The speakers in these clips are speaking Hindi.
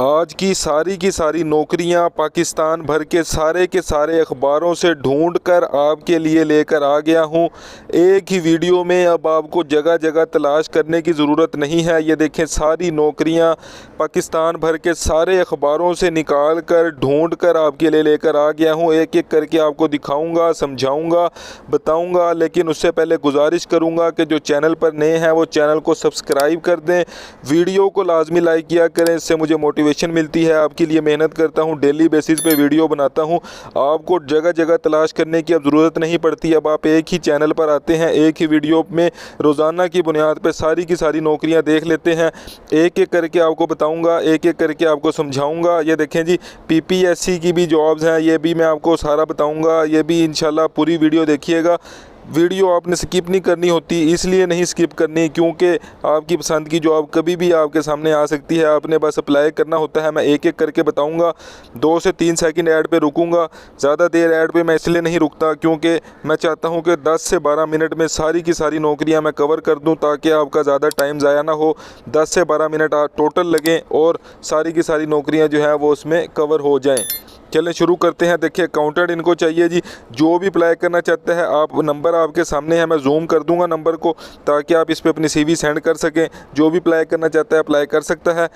आज की सारी नौकरियां पाकिस्तान भर के सारे अखबारों से ढूंढकर आपके लिए लेकर आ गया हूं। एक ही वीडियो में अब आपको जगह जगह तलाश करने की ज़रूरत नहीं है। ये देखें, सारी नौकरियां पाकिस्तान भर के सारे अखबारों से निकाल कर ढूंढ कर आपके लिए लेकर आ गया हूं। एक एक करके आपको दिखाऊंगा, समझाऊंगा, बताऊंगा। लेकिन उससे पहले गुजारिश करूंगा कि जो चैनल पर नए हैं वो चैनल को सब्सक्राइब कर दें, वीडियो को लाजमी लाइक किया करें। इससे मुझे मोटिवेशन मिलती है। आपके लिए मेहनत करता हूं, डेली बेसिस पे वीडियो बनाता हूं। आपको जगह जगह तलाश करने की अब ज़रूरत नहीं पड़ती। अब आप एक ही चैनल पर आते हैं, एक ही वीडियो में रोज़ाना की बुनियाद पर सारी की सारी नौकरियां देख लेते हैं। एक एक करके आपको बताऊंगा, एक एक करके आपको समझाऊंगा। ये देखें जी, पीपीएससी की भी जॉब्स हैं, ये भी मैं आपको सारा बताऊंगा। ये भी इंशाल्लाह पूरी वीडियो देखिएगा। वीडियो आपने स्किप नहीं करनी होती, इसलिए नहीं स्किप करनी क्योंकि आपकी पसंद की जॉब कभी भी आपके सामने आ सकती है। आपने बस अप्लाई करना होता है। मैं एक एक करके बताऊंगा। 2 से 3 सेकंड ऐड पे रुकूंगा। ज़्यादा देर ऐड पे मैं इसलिए नहीं रुकता क्योंकि मैं चाहता हूं कि 10 से 12 मिनट में सारी की सारी नौकरियां मैं कवर कर दूं, ताकि आपका ज़्यादा टाइम ज़ाया ना हो। 10 से 12 मिनट टोटल लगें और सारी की सारी नौकरियाँ जो है वो उसमें कवर हो जाएँ। चलें शुरू करते हैं। देखिए, अकाउंटेंट इनको चाहिए जी। जो भी अप्लाई करना चाहता है, आप नंबर आपके सामने है, मैं जूम कर दूंगा नंबर को ताकि आप इस पे अपनी सीवी सेंड कर सकें। जो भी अप्लाई करना चाहता है अप्लाई कर सकता है।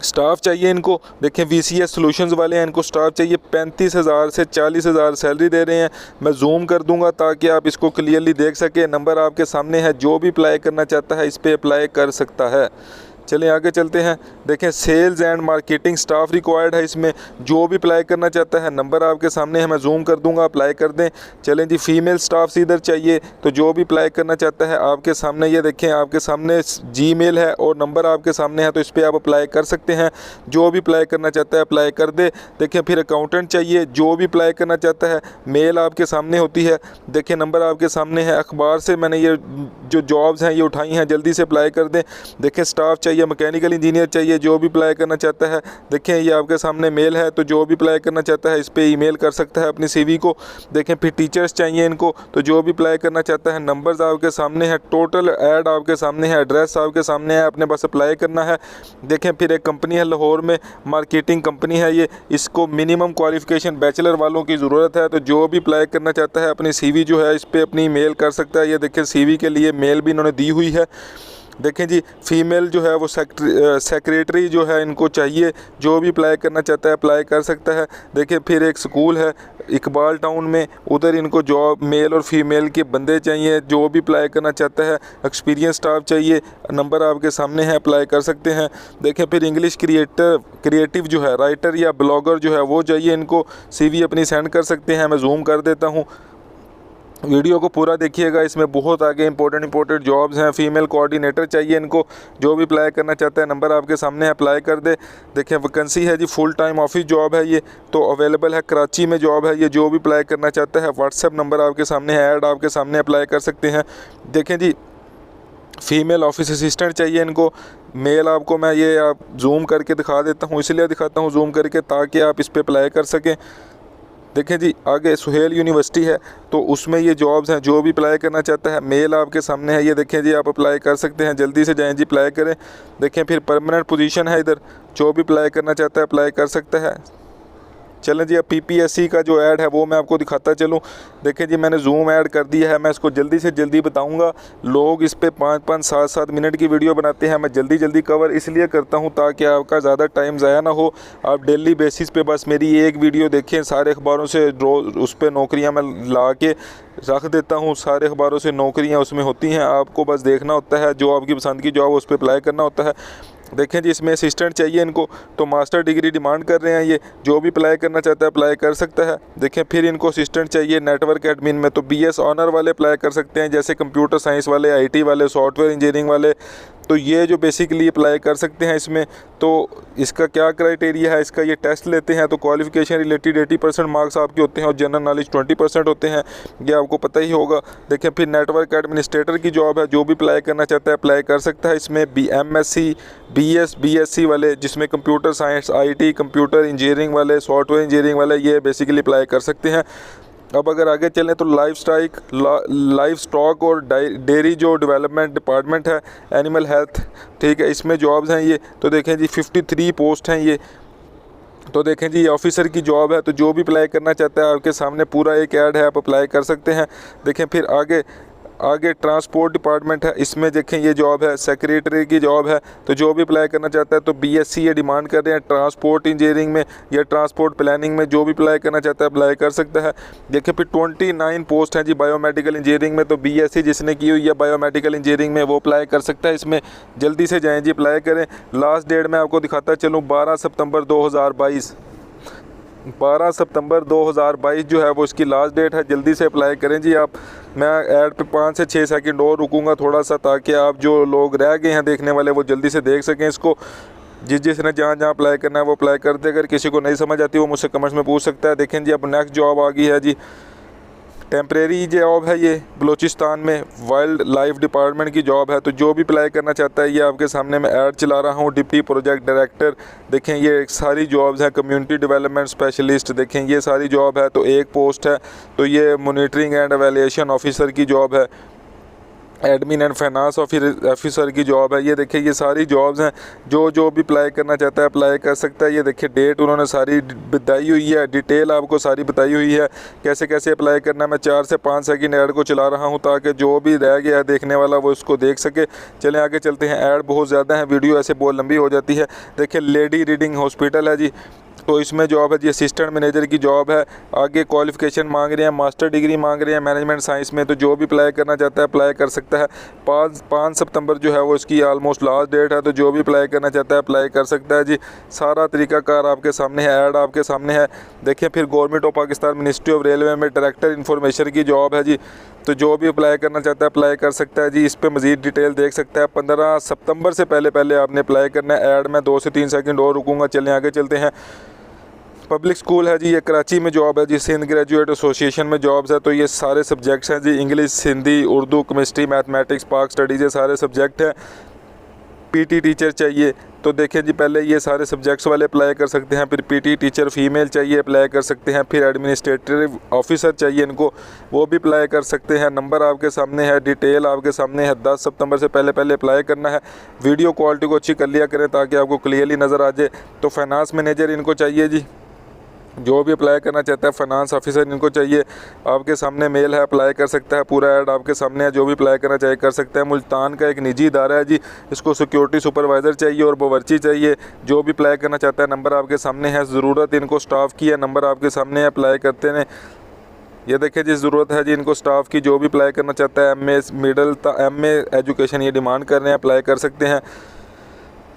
स्टाफ चाहिए इनको। देखें, वीसीएस सॉल्यूशंस वाले हैं, इनको स्टाफ चाहिए। 35,000 से 40,000 सैलरी दे रहे हैं। मैं जूम कर दूंगा ताकि आप इसको क्लियरली देख सकें। नंबर आपके सामने है। जो भी अप्लाई करना चाहता है इस पर अप्लाई कर सकता है। चलें आगे चलते हैं। देखें, sales and marketing staff required है। इसमें जो भी अप्लाई करना चाहता है, नंबर आपके सामने है, मैं जूम कर दूंगा, अप्लाई कर दें। चलें जी, फीमेल स्टाफ इधर चाहिए, तो जो भी अप्लाई करना चाहता है आपके सामने, ये देखें आपके सामने जीमेल है और नंबर आपके सामने है, तो इस पर आप अप्लाई कर सकते हैं। जो भी अप्लाई करना चाहता है अप्लाई कर दे। देखें, फिर अकाउंटेंट चाहिए। जो भी अप्लाई करना चाहता है, मेल आपके सामने होती है। देखें, नंबर आपके सामने है। अखबार से मैंने ये जो जॉब्स हैं ये उठाई हैं, जल्दी से अप्लाई कर दें। देखें, स्टाफ चाहिए, मैकेनिकल इंजीनियर चाहिए। जो भी अप्लाई करना चाहता है, देखें ये आपके सामने मेल है, तो जो भी अप्लाई करना चाहता है इस पे ईमेल कर सकता है अपनी सीवी को। देखें, फिर टीचर्स चाहिए इनको, तो जो भी अप्लाई करना चाहता है, नंबर्स आपके सामने है, टोटल ऐड आपके सामने है, एड्रेस आपके सामने है, अपने बस अप्लाई करना है। देखें, फिर एक कंपनी है लाहौर में, मार्केटिंग कंपनी है ये। इसको मिनिमम क्वालिफिकेशन बैचलर वालों की ज़रूरत है, तो जो भी अप्लाई करना चाहता है अपनी सीवी जो है इस पर अपनी मेल कर सकता है। ये देखें, सीवी के लिए मेल भी इन्होंने दी हुई है। देखें जी, फीमेल जो है वो सेक्रेटरी जो है इनको चाहिए। जो भी अप्लाई करना चाहता है अप्लाई कर सकता है। देखें, फिर एक स्कूल है इकबाल टाउन में, उधर इनको जॉब मेल और फीमेल के बंदे चाहिए। जो भी अप्लाई करना चाहता है, एक्सपीरियंस स्टाफ चाहिए, नंबर आपके सामने है, अप्लाई कर सकते हैं। देखें, फिर इंग्लिश क्रिएटिव जो है, राइटर या ब्लॉगर जो है वो चाहिए इनको। सीवी अपनी सेंड कर सकते हैं। मैं जूम कर देता हूँ, वीडियो को पूरा देखिएगा। इसमें बहुत आगे इंपॉर्टेंट जॉब्स हैं। फीमेल कोऑर्डिनेटर चाहिए इनको। जो भी अप्लाई करना चाहता है, नंबर आपके सामने अप्लाई कर दे। देखें, वैकेंसी है जी, फुल टाइम ऑफिस जॉब है ये, तो अवेलेबल है, कराची में जॉब है ये। जो भी अप्लाई करना चाहता है, व्हाट्सएप नंबर आपके सामने है, ऐड आपके सामने अप्लाई कर सकते हैं। देखें जी, फीमेल ऑफिस असिस्टेंट चाहिए इनको। मेल आपको मैं ये आप जूम करके दिखा देता हूँ, इसलिए दिखाता हूँ जूम करके ताकि आप इस पर अप्लाई कर सकें। देखें जी, आगे सुहेल यूनिवर्सिटी है, तो उसमें ये जॉब्स हैं। जो भी अप्लाई करना चाहता है, मेल आपके सामने है, ये देखें जी, आप अप्लाई कर सकते हैं। जल्दी से जाएं जी, अप्लाई करें। देखें, फिर परमानेंट पोजीशन है इधर, जो भी अप्लाई करना चाहता है अप्लाई कर सकता है। चलें जी, अब पीपीएससी का जो ऐड है वो मैं आपको दिखाता चलूँ। देखें जी, मैंने जूम ऐड कर दिया है। मैं इसको जल्दी से जल्दी बताऊंगा। लोग इस पे 5-5, 7-7 मिनट की वीडियो बनाते हैं। मैं जल्दी जल्दी कवर इसलिए करता हूं ताकि आपका ज़्यादा टाइम ज़ाया ना हो। आप डेली बेसिस पे बस मेरी एक वीडियो देखें। सारे अखबारों से रोज़ उस पर नौकरियाँ मैं ला के रख देता हूँ। सारे अखबारों से नौकरियाँ उसमें होती हैं, आपको बस देखना होता है। जो आपकी पसंद की जॉब उस पर अप्लाई करना होता है। देखें जी, इसमें असिस्टेंट चाहिए इनको, तो मास्टर डिग्री डिमांड कर रहे हैं ये। जो भी अप्लाई करना चाहता है अप्लाई कर सकता है। देखें, फिर इनको असिस्टेंट चाहिए नेटवर्क एडमिन में, तो बीएस ऑनर वाले अप्लाई कर सकते हैं, जैसे कंप्यूटर साइंस वाले, आईटी वाले, सॉफ्टवेयर इंजीनियरिंग वाले। तो ये जो बेसिकली अप्लाई कर सकते हैं इसमें। तो इसका क्या क्राइटेरिया है, इसका ये टेस्ट लेते हैं। तो क्वालिफिकेशन रिलेटेड 80% मार्क्स आपके होते हैं और जनरल नॉलेज 20% होते हैं, ये आपको पता ही होगा। देखें, फिर नेटवर्क एडमिनिस्ट्रेटर की जॉब है। जो भी अप्लाई करना चाहता है अप्लाई कर सकता है। इसमें एमएससी, बीएससी वाले, जिसमें computer science, IT, computer engineering वाले, सॉफ्टवेयर इंजीनियरिंग वाले, ये बेसिकली अप्लाई कर सकते हैं। अब अगर आगे चलें तो लाइफ स्टॉक और डेयरी जो डेवलपमेंट डिपार्टमेंट है, एनिमल हेल्थ, ठीक है, इसमें जॉब्स हैं ये। तो देखें जी 53 पोस्ट हैं ये। तो देखें जी ये ऑफिसर की जॉब है। तो जो भी अप्लाई करना चाहता है आपके सामने पूरा एक ऐड है, आप अप्लाई कर सकते हैं। देखें फिर आगे ट्रांसपोर्ट डिपार्टमेंट है, इसमें देखें ये जॉब है, सेक्रेटरी की जॉब है। तो जो भी अप्लाई करना चाहता है तो बीएससी ये डिमांड कर रहे हैं ट्रांसपोर्ट इंजीनियरिंग में या ट्रांसपोर्ट प्लानिंग में, जो भी अप्लाई करना चाहता है अप्लाई कर सकता है। देखिए फिर 29 पोस्ट हैं जी बायोमेडिकल इंजीनियरिंग में। तो बीएससी जिसने की हुई है बायोमेडिकल इंजीनियरिंग में वो अप्लाई कर सकता है इसमें। जल्दी से जाएँ जी, अप्लाई करें। लास्ट डेट मैं आपको दिखाता चलूँ 12 सितंबर 2022। 12 सितंबर 2022 जो है वो इसकी लास्ट डेट है। जल्दी से अप्लाई करें जी आप। मैं ऐड पे 5 से 6 सेकंड और रुकूंगा थोड़ा सा, ताकि आप जो लोग रह गए हैं देखने वाले वो जल्दी से देख सकें इसको। जिसने जहाँ अप्लाई करना है वो अप्लाई कर दे। अगर किसी को नहीं समझ आती वो मुझसे कमेंट्स में पूछ सकता है। देखें जी अब नेक्स्ट जॉब आ गई है जी, टेम्परेरी जॉब है ये, बलूचिस्तान में वाइल्ड लाइफ डिपार्टमेंट की जॉब है। तो जो भी अप्लाई करना चाहता है ये आपके सामने मैं ऐड चला रहा हूँ। डिप्टी प्रोजेक्ट डायरेक्टर, देखें ये सारी जॉब्स हैं। कम्युनिटी डेवलपमेंट स्पेशलिस्ट, देखें ये सारी जॉब है। तो एक पोस्ट है। तो ये मॉनिटरिंग एंड एवेल्यूएशन ऑफिसर की जॉब है। एडमिन एंड फाइनेंस ऑफिसर की जॉब है। ये देखिए ये सारी जॉब्स हैं। जो भी अप्लाई करना चाहता है अप्लाई कर सकता है। ये देखिए डेट उन्होंने सारी बताई हुई है, डिटेल आपको सारी बताई हुई है कैसे कैसे अप्लाई करना है। मैं 4 से 5 सेकंड ऐड को चला रहा हूं ताकि जो भी रह गया है देखने वाला वो इसको देख सके। चलें आगे चलते हैं। ऐड बहुत ज़्यादा है, वीडियो ऐसे बहुत लंबी हो जाती है। देखिए लेडी रीडिंग हॉस्पिटल है जी। तो इसमें जॉब है जी असिस्टेंट मैनेजर की जॉब है। आगे क्वालिफ़िकेशन मांग रहे हैं, मास्टर डिग्री मांग रहे हैं मैनेजमेंट साइंस में। तो जो भी अप्लाई करना चाहता है अप्लाई कर सकता है। 5 सितंबर जो है वो इसकी ऑलमोस्ट लास्ट डेट है। तो जो भी अप्लाई करना चाहता है अप्लाई कर सकता है जी। सारा तरीकाकार आपके सामने है, ऐड आपके सामने है। देखिए फिर government of Pakistan ministry of railway में डायरेक्टर इंफॉर्मेशन की जॉब है जी। तो जो भी अप्लाई करना चाहता है अप्लाई कर सकता है जी। इस पर मज़ीद डिटेल देख सकता है। 15 सितंबर से पहले आपने अप्लाई करना है। ऐड में 2 से 3 सेकंड और रुकूँगा। चलें आगे चलते हैं। पब्लिक स्कूल है जी, ये कराची में जॉब है जी। सिंध ग्रेजुएट एसोसिएशन में जॉब्स है। तो ये सारे सब्जेक्ट्स हैं जी, English, Hindi, Urdu, chemistry, mathematics, Pak studies, ये सारे सब्जेक्ट हैं। पीटी टीचर चाहिए। तो देखें जी पहले ये सारे सब्जेक्ट्स वाले अप्लाई कर सकते हैं। फिर पीटी टीचर फीमेल चाहिए अप्लाई कर सकते हैं। फिर एडमिनिस्ट्रेटिव ऑफिसर चाहिए इनको, वो भी अप्लाई कर सकते हैं। नंबर आपके सामने है, डिटेल आपके सामने है। 10 सितंबर से पहले अप्लाई करना है। वीडियो क्वालिटी को अच्छी कर लिया करें ताकि आपको क्लियरली नज़र आ जाए। तो फाइनेंस मैनेजर इनको चाहिए जी। जो भी अप्लाई करना चाहता है फाइनेंस ऑफिसर इनको चाहिए। आपके सामने मेल है, अप्लाई कर सकता है। पूरा ऐड आपके सामने है। जो भी अप्लाई करना चाहिए कर सकता है। मुल्तान का एक निजी इदारा है जी, इसको सिक्योरिटी सुपरवाइज़र चाहिए और बावर्ची चाहिए। जो भी अप्लाई करना चाहता है नंबर आपके सामने है। ज़रूरत इनको स्टाफ की है, नंबर आपके सामने है, अप्लाई करते हैं। ये देखिए जी ज़रूरत है जी इनको स्टाफ की। जो भी अप्लाई करना चाहता है MA मिडल MA एजुकेशन ये डिमांड कर रहे हैं, अप्लाई कर सकते हैं।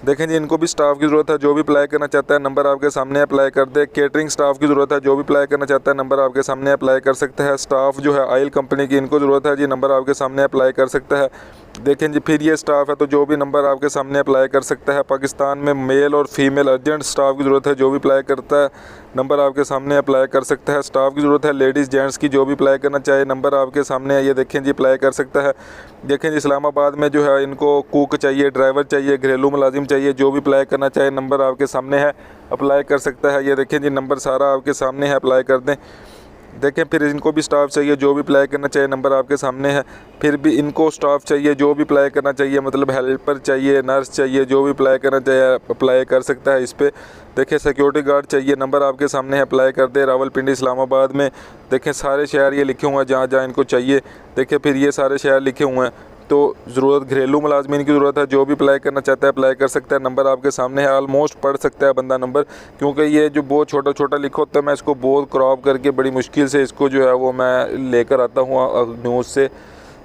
देखें जी इनको भी स्टाफ की ज़रूरत है। जो भी अप्लाई करना चाहता है नंबर आपके सामने अप्लाई कर दे। केटरिंग स्टाफ की ज़रूरत है। जो भी अप्लाई करना चाहता है नंबर आपके सामने अप्लाई कर सकता है। स्टाफ जो है ऑयल कंपनी की इनको ज़रूरत है जी, नंबर आपके सामने अप्लाई कर सकता है। देखें जी फिर ये स्टाफ है तो जो भी नंबर आपके सामने अप्लाई कर सकता है। पाकिस्तान में मेल और फीमेल अर्जेंट स्टाफ की ज़रूरत है। जो भी अप्लाई करता है नंबर आपके सामने अप्लाई कर सकता है। स्टाफ की ज़रूरत है लेडीज़ जेंट्स की, जो भी अप्लाई करना चाहे नंबर आपके सामने है। ये देखें जी अप्लाई कर सकता है। देखें जी इस्लामाबाद में जो है इनको कुक चाहिए, ड्राइवर चाहिए, घरेलू मुलाजिम चाहिए। जो भी अप्लाई करना चाहे नंबर आपके सामने है, अप्लाई कर सकता है। ये देखें जी नंबर सारा आपके सामने है, अप्लाई कर दें। देखें फिर इनको भी स्टाफ चाहिए। जो भी अप्लाई करना चाहिए नंबर आपके सामने है। फिर भी इनको स्टाफ चाहिए। जो भी अप्लाई करना चाहिए मतलब हेल्पर चाहिए, नर्स चाहिए, जो भी अप्लाई करना चाहिए अप्लाई कर सकता है इस पर। देखें सिक्योरिटी गार्ड चाहिए, नंबर आपके सामने है, अप्लाई कर दे। रावलपिंडी इस्लामाबाद में देखें सारे शहर ये लिखे हुए हैं जहाँ जहाँ इनको चाहिए। देखें फिर ये सारे शहर लिखे हुए हैं। तो ज़रूरत घरेलू मुलाजमीन की ज़रूरत है। जो भी अप्लाई करना चाहता है अप्लाई कर सकता है। नंबर आपके सामने है। ऑलमोस्ट पढ़ सकता है बंदा नंबर, क्योंकि ये जो बहुत छोटा छोटा लिखा होता है मैं इसको बहुत क्रॉप करके बड़ी मुश्किल से इसको जो है वो मैं लेकर आता हूँ न्यूज़ से।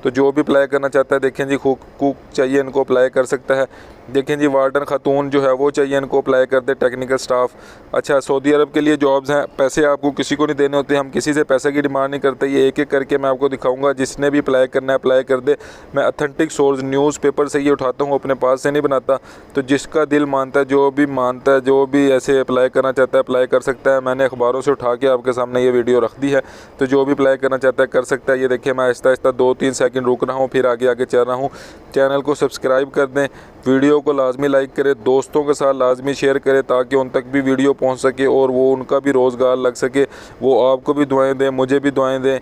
तो जो भी अप्लाई करना चाहता है देखें जी कुक चाहिए इनको, अप्लाई कर सकता है। देखें जी वार्डन खातून जो है वो चाहिए इनको, अप्लाई कर दे। Technical staff. अच्छा सऊदी अरब के लिए जॉब्स हैं, पैसे आपको किसी को नहीं देने होते, हम किसी से पैसे की डिमांड नहीं करते। ये एक एक करके मैं आपको दिखाऊंगा। जिसने भी अप्लाई करना है अप्लाई कर दे। मैं अथेंटिक सोर्स न्यूज़पेपर से ये उठाता हूँ, अपने पास से नहीं बनाता। तो जिसका दिल मानता है, जो भी मानता है, जो भी ऐसे अप्लाई करना चाहता है अप्लाई कर सकता है। मैंने अखबारों से उठा के आपके सामने ये वीडियो रख दी है। तो जो भी अप्लाई करना चाहता है कर सकता है। ये देखिए मैं आहिस्ता आहिस्ता 2-3 सेकंड लेकिन रुक रहा हूँ, फिर आगे आगे चल रहा हूँ। चैनल को सब्सक्राइब कर दें, वीडियो को लाजमी लाइक करें, दोस्तों के साथ लाजमी शेयर करें ताकि उन तक भी वीडियो पहुँच सके और वो उनका भी रोज़गार लग सके। वो आपको भी दुआएँ दें, मुझे भी दुआएँ दें।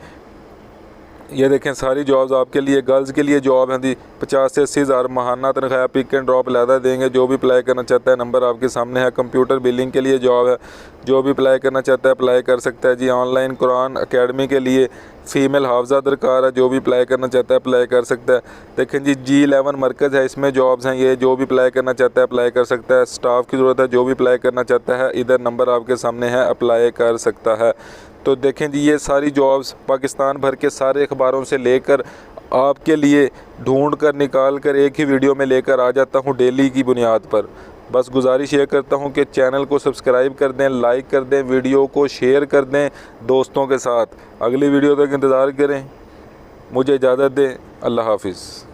ये देखें सारी जॉब्स आपके लिए, गर्ल्स के लिए जॉब हैं जी। 50 से 80 हज़ार माहाना तनख्वाह, पिक एंड ड्रॉप लहदा देंगे। जो भी अप्लाई करना चाहता है नंबर आपके सामने है। कंप्यूटर बिलिंग के लिए जॉब है, जो भी अप्लाई करना चाहता है अप्लाई कर सकता है जी। ऑनलाइन कुरान अकेडमी के लिए फ़ीमेल हाफजा दरकार है, जो भी अप्लाई करना चाहता है अप्लाई कर सकता है। देखें जी G11 मरकज़ है, इसमें जॉब्स हैं ये, जो भी अप्लाई करना चाहता है अप्लाई कर सकता है। स्टाफ की ज़रूरत है, जो भी अप्लाई करना चाहता है इधर नंबर आपके सामने है, अप्लाई कर सकता है। तो देखें जी ये सारी जॉब्स पाकिस्तान भर के सारे अखबारों से लेकर आपके लिए ढूंढ कर निकाल कर एक ही वीडियो में लेकर आ जाता हूँ डेली की बुनियाद पर। बस गुजारिश ये करता हूँ कि चैनल को सब्सक्राइब कर दें, लाइक कर दें, वीडियो को शेयर कर दें दोस्तों के साथ। अगली वीडियो तक इंतज़ार करें, मुझे इजाज़त दें। अल्लाह हाफिज़।